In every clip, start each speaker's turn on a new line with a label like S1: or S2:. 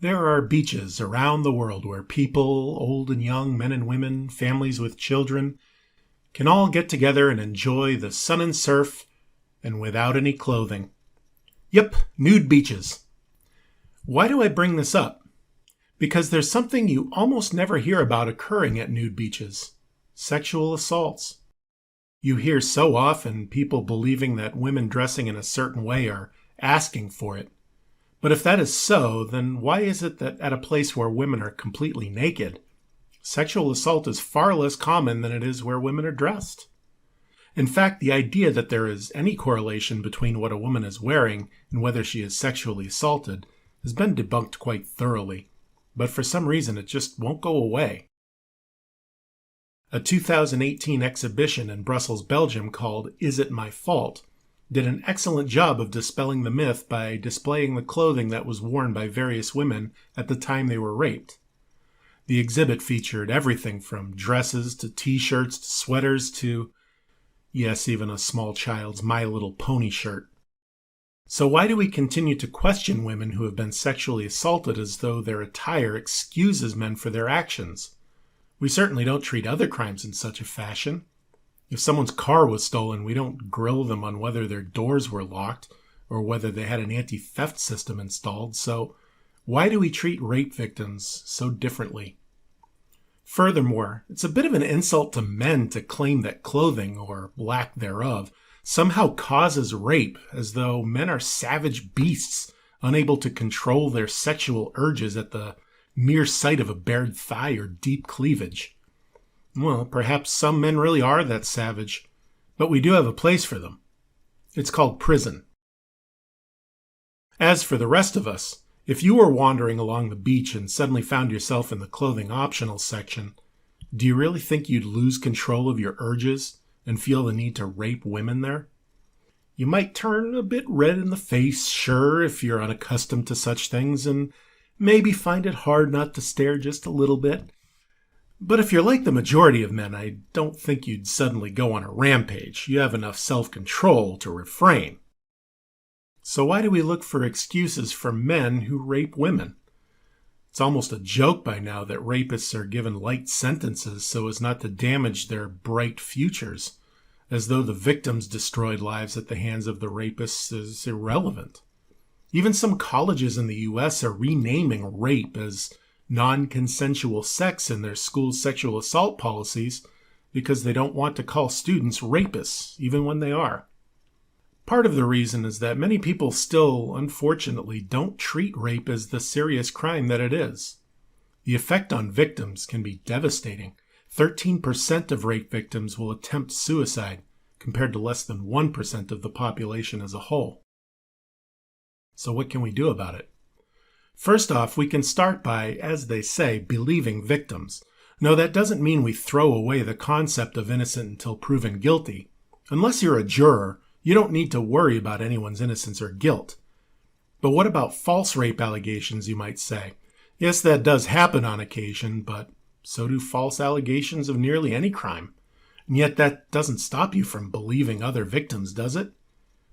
S1: There are beaches around the world where people, old and young, men and women, families with children, can all get together and enjoy the sun and surf and without any clothing. Yep, nude beaches. Why do I bring this up? Because there's something you almost never hear about occurring at nude beaches: sexual assaults. You hear so often people believing that women dressing in a certain way are asking for it. But if that is so, then why is it that at a place where women are completely naked, sexual assault is far less common than it is where women are dressed? In fact, the idea that there is any correlation between what a woman is wearing and whether she is sexually assaulted has been debunked quite thoroughly, but for some reason it just won't go away. A 2018 exhibition in Brussels, Belgium called "Is It My Fault?" did an excellent job of dispelling the myth by displaying the clothing that was worn by various women at the time they were raped. The exhibit featured everything from dresses to t-shirts to sweaters to, yes, even a small child's My Little Pony shirt. So why do we continue to question women who have been sexually assaulted as though their attire excuses men for their actions? We certainly don't treat other crimes in such a fashion. If someone's car was stolen, we don't grill them on whether their doors were locked or whether they had an anti-theft system installed. So why do we treat rape victims so differently? Furthermore, it's a bit of an insult to men to claim that clothing, or lack thereof, somehow causes rape, as though men are savage beasts, unable to control their sexual urges at the mere sight of a bared thigh or deep cleavage. Well, perhaps some men really are that savage, but we do have a place for them. It's called prison. As for the rest of us, if you were wandering along the beach and suddenly found yourself in the clothing optional section, do you really think you'd lose control of your urges and feel the need to rape women there? You might turn a bit red in the face, sure, if you're unaccustomed to such things, and maybe find it hard not to stare just a little bit. But if you're like the majority of men, I don't think you'd suddenly go on a rampage. You have enough self-control to refrain. So why do we look for excuses for men who rape women? It's almost a joke by now that rapists are given light sentences so as not to damage their bright futures, as though the victims' destroyed lives at the hands of the rapists is irrelevant. Even some colleges in the U.S. are renaming rape as non-consensual sex in their school sexual assault policies because they don't want to call students rapists, even when they are. Part of the reason is that many people still, unfortunately, don't treat rape as the serious crime that it is. The effect on victims can be devastating. 13% of rape victims will attempt suicide, compared to less than 1% of the population as a whole. So what can we do about it? First off, we can start by, as they say, believing victims. No, that doesn't mean we throw away the concept of innocent until proven guilty. Unless you're a juror, you don't need to worry about anyone's innocence or guilt. But what about false rape allegations, you might say? Yes, that does happen on occasion, but so do false allegations of nearly any crime. And yet that doesn't stop you from believing other victims, does it?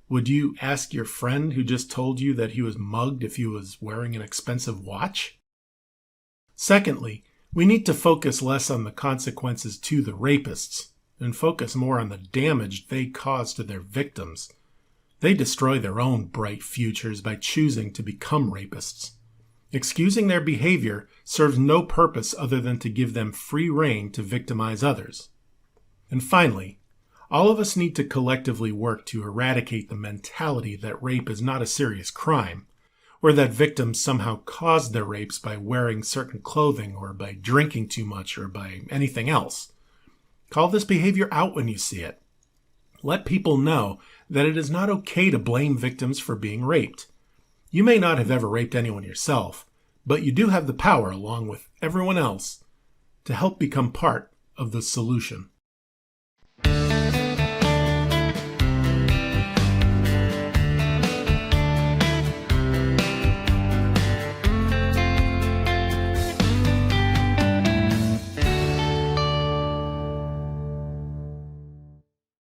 S1: Would you ask your friend who just told you that he was mugged if he was wearing an expensive watch? Secondly, we need to focus less on the consequences to the rapists and focus more on the damage they cause to their victims. They destroy their own bright futures by choosing to become rapists. Excusing their behavior serves no purpose other than to give them free rein to victimize others. And finally, all of us need to collectively work to eradicate the mentality that rape is not a serious crime, or that victims somehow caused their rapes by wearing certain clothing or by drinking too much or by anything else. Call this behavior out when you see it. Let people know that it is not okay to blame victims for being raped. You may not have ever raped anyone yourself, but you do have the power, along with everyone else, to help become part of the solution.